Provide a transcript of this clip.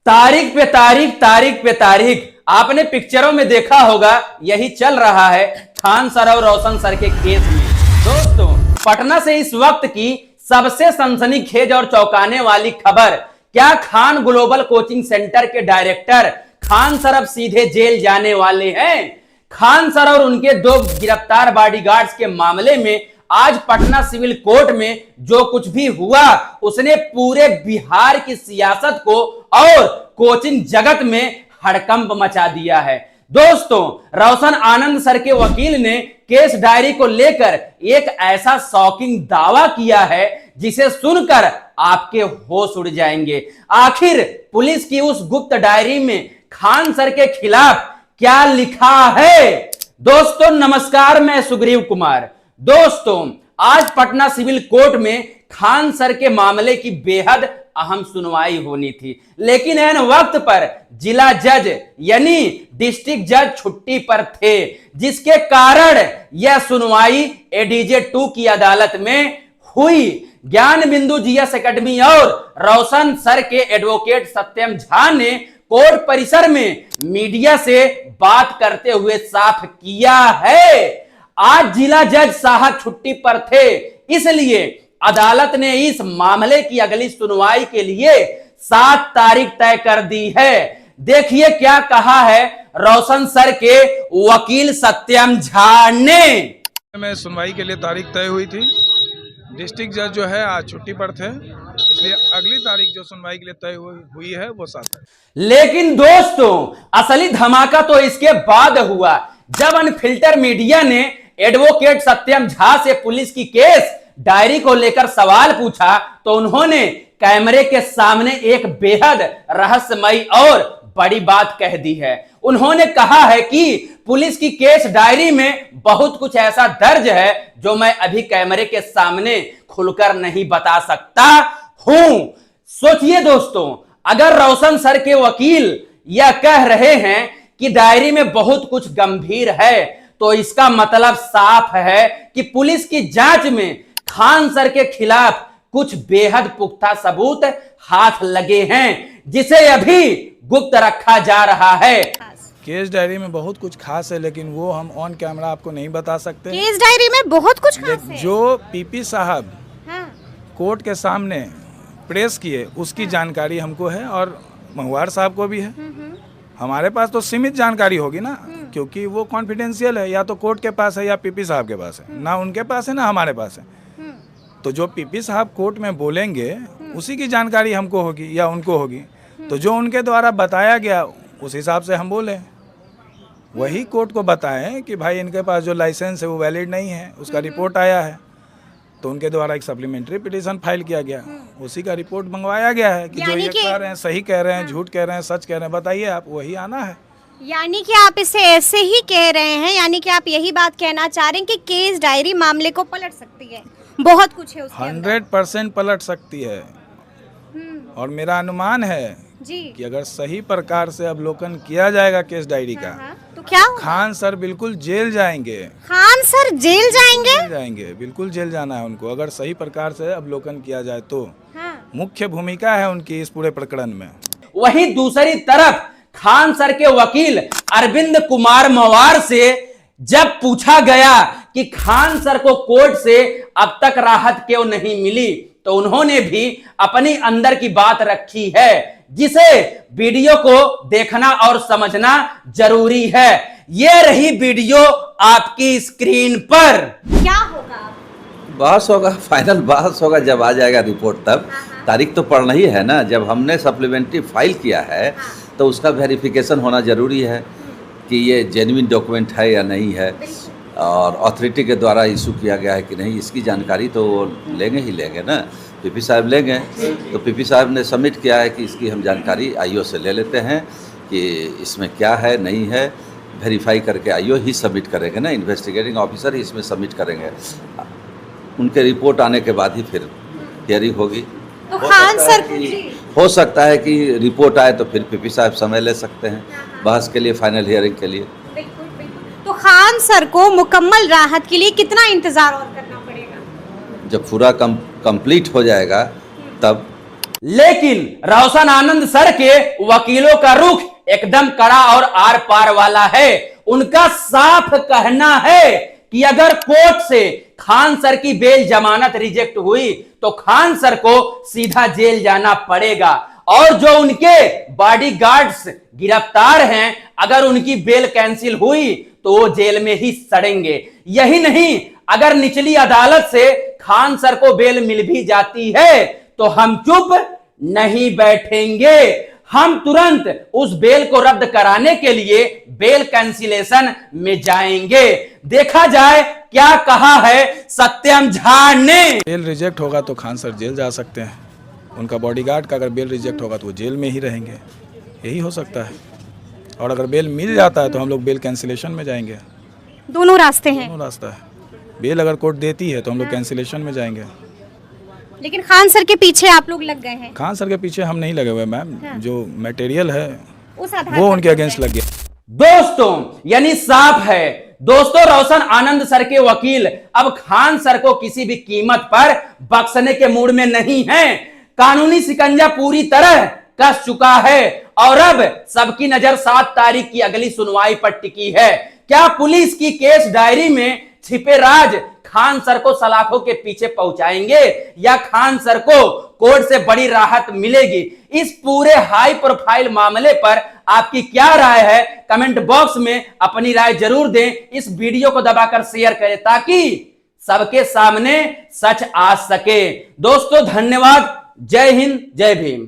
तारीख पे तारीख, तारीख पे तारीख। आपने पिक्चरों में देखा होगा, यही चल रहा है खान सर और रोशन सर के केस में। दोस्तों, पटना से इस वक्त की सबसे सनसनीखेज और चौंकाने वाली खबर, क्या खान ग्लोबल कोचिंग सेंटर के डायरेक्टर खान सर अब सीधे जेल जाने वाले हैं। खान सर और उनके दो गिरफ्तार बॉडीगार्ड्स के मामले में आज पटना सिविल कोर्ट में जो कुछ भी हुआ, उसने पूरे बिहार की सियासत को और कोचिंग जगत में हड़कंप मचा दिया है। दोस्तों, रोशन आनंद सर के वकील ने केस डायरी को लेकर एक ऐसा शॉकिंग दावा किया है जिसे सुनकर आपके होश उड़ जाएंगे। आखिर पुलिस की उस गुप्त डायरी में खान सर के खिलाफ क्या लिखा है। दोस्तों नमस्कार, मैं सुग्रीव कुमार। दोस्तों, आज पटना सिविल कोर्ट में खान सर के मामले की बेहद अहम सुनवाई होनी थी, लेकिन ऐन वक्त पर जिला जज यानी डिस्ट्रिक्ट जज छुट्टी पर थे, जिसके कारण यह सुनवाई एडीजे 2 की अदालत में हुई। ज्ञान बिंदु जीएस एकेडमी और रोशन सर के एडवोकेट सत्यम झा ने कोर्ट परिसर में मीडिया से बात करते हुए साफ किया है, आज जिला जज साहब छुट्टी पर थे, इसलिए अदालत ने इस मामले की अगली सुनवाई के लिए 7 तारीख तय कर दी है। देखिए क्या कहा है रोशन सर के वकील सत्यम झा ने। में सुनवाई के लिए तारीख तय हुई थी। डिस्ट्रिक्ट जज जो है आज छुट्टी पर थे, इसलिए अगली तारीख जो सुनवाई के लिए तय हुई है वो 7 है। लेकिन दोस्तों, असली धमाका तो इसके बाद हुआ, जब अनफिल्टर मीडिया ने एडवोकेट सत्यम झा से पुलिस की केस डायरी को लेकर सवाल पूछा, तो उन्होंने कैमरे के सामने एक बेहद रहस्यमयी और बड़ी बात कह दी है। उन्होंने कहा है कि पुलिस की केस डायरी में बहुत कुछ ऐसा दर्ज है जो मैं अभी कैमरे के सामने खुलकर नहीं बता सकता हूं। सोचिए दोस्तों, अगर रोशन सर के वकील यह कह रहे हैं कि डायरी में बहुत कुछ गंभीर है, तो इसका मतलब साफ है कि पुलिस की जांच में खान सर के खिलाफ कुछ बेहद पुख्ता सबूत हाथ लगे हैं, जिसे अभी गुप्त रखा जा रहा है। केस डायरी में बहुत कुछ खास है, लेकिन वो हम ऑन कैमरा आपको नहीं बता सकते। केस डायरी में बहुत कुछ खास है। जो पीपी साहब हाँ। कोर्ट के सामने प्रेस किए, उसकी जानकारी हमको है और मंगवार साहब को भी है। हमारे पास तो सीमित जानकारी होगी ना, क्योंकि वो कॉन्फिडेंशियल है, या तो कोर्ट के पास है या पीपी साहब के पास है, ना उनके पास है ना हमारे पास है। तो जो पीपी साहब कोर्ट में बोलेंगे उसी की जानकारी हमको होगी या उनको होगी, तो जो उनके द्वारा बताया गया उस हिसाब से हम बोले, वही कोर्ट को बताएं कि भाई इनके पास जो लाइसेंस है वो वैलिड नहीं है, उसका रिपोर्ट आया है, तो उनके द्वारा एक सप्लीमेंट्री पिटीशन फाइल किया गया, उसी का रिपोर्ट मंगवाया गया है कि जो ये कह रहे हैं सही कह रहे हैं, झूठ कह रहे हैं, सच कह रहे हैं, बताइए आप, वही आना है। यानी कि आप इसे ऐसे ही कह रहे हैं, यानी कि आप यही बात कहना चाह रहे हैं कि केस डायरी मामले को पलट सकती है, बहुत कुछ है उसके अंदर। 100% पलट सकती है, और मेरा अनुमान है जी कि अगर सही प्रकार से अवलोकन किया जाएगा केस डायरी का, तो क्या होगा? खान सर बिल्कुल जेल जाएंगे। खान सर जेल जाएंगे? जेल जाएंगे, बिल्कुल जेल जाना है उनको, अगर सही प्रकार से अवलोकन किया जाए तो। मुख्य भूमिका है उनकी इस पूरे प्रकरण में। वहीं दूसरी तरफ खान सर के वकील अरविंद कुमार मवार से जब पूछा गया कि खान सर को कोर्ट से अब तक राहत क्यों नहीं मिली, तो उन्होंने भी अपनी अंदर की बात रखी है, जिसे वीडियो को देखना और समझना जरूरी है। ये रही वीडियो आपकी स्क्रीन पर। क्या होगा? बहस होगा, फाइनल बहस होगा जब आ जाएगा रिपोर्ट, तब तारीख तो पढ़ना ही है ना। जब हमने सप्लीमेंट्री फाइल किया है तो उसका वेरिफिकेशन होना जरूरी है कि ये जेन्युइन डॉक्यूमेंट है या नहीं है, और अथॉरिटी के द्वारा इशू किया गया है कि नहीं, इसकी जानकारी तो लेंगे ही लेंगे ना, पीपी साहब लेंगे। तो पीपी साहब ने सबमिट किया है कि इसकी हम जानकारी आईओ से ले लेते हैं कि इसमें क्या है नहीं है, वेरीफाई करके आईओ ही सबमिट करेंगे ना, इन्वेस्टिगेटिंग ऑफिसर ही इसमें सबमिट करेंगे। उनके रिपोर्ट आने के बाद ही फिर हियरिंग होगी। तो खान सर हो सकता है कि रिपोर्ट आए तो फिर पीपी साहब समय ले सकते हैं बहस के लिए, फाइनल हियरिंग के लिए। तो खान सर को मुकम्मल राहत के लिए कितना इंतजार और करना पड़ेगा? जब पूरा कंप्लीट हो जाएगा तब लेकिन रोशन आनंद सर के वकीलों का रुख एकदम कड़ा और आर पार वाला है। उनका साफ कहना है कि अगर कोर्ट से खान सर की बेल जमानत रिजेक्ट हुई तो खान सर को सीधा जेल जाना पड़ेगा, और जो उनके बॉडीगार्ड्स गिरफ्तार हैं, अगर उनकी बेल कैंसिल हुई तो वो जेल में ही सड़ेंगे। यही नहीं, अगर निचली अदालत से खान सर को बेल मिल भी जाती है तो हम चुप नहीं बैठेंगे, हम तुरंत उस बेल को रद्द कराने के लिए बेल कैंसिलेशन में जाएंगे। देखा जाए क्या कहा है सत्यम झा ने। बेल रिजेक्ट होगा तो खान सर जेल जा सकते हैं, उनका बॉडीगार्ड का अगर बेल रिजेक्ट होगा तो वो जेल में ही रहेंगे, यही हो सकता है। और अगर बेल मिल जाता है तो हम लोग बेल कैंसिलेशन में जाएंगे। दोनों रास्ते हैं। दोनों रास्ता है, बेल अगर कोर्ट देती है तो हम लोग कैंसिलेशन में जाएंगे। लेकिन खान सर के पीछे आप लोग लग गए हैं। खान सर के पीछे हम नहीं लगे हुए मैम, जो मटेरियल है उस आधार वो पर उनके अगेंस्ट लग गया। दोस्तों यानी साफ है दोस्तों, रोशन आनंद सर के वकील अब खान सर को किसी भी कीमत पर बख्शने के मूड में नहीं हैं। कानूनी शिकंजा पूरी तरह कस चुका है और अब सबकी नजर 7 तारीख की अगली सुनवाई पर टिकी है। क्या पुलिस की केस डायरी में छिपे राज खान सर को सलाखों के पीछे पहुंचाएंगे या खान सर को कोर्ट से बड़ी राहत मिलेगी? इस पूरे हाई प्रोफाइल मामले पर आपकी क्या राय है? कमेंट बॉक्स में अपनी राय जरूर दें। इस वीडियो को दबाकर शेयर करें ताकि सबके सामने सच आ सके। दोस्तों धन्यवाद। जय हिंद, जय भीम।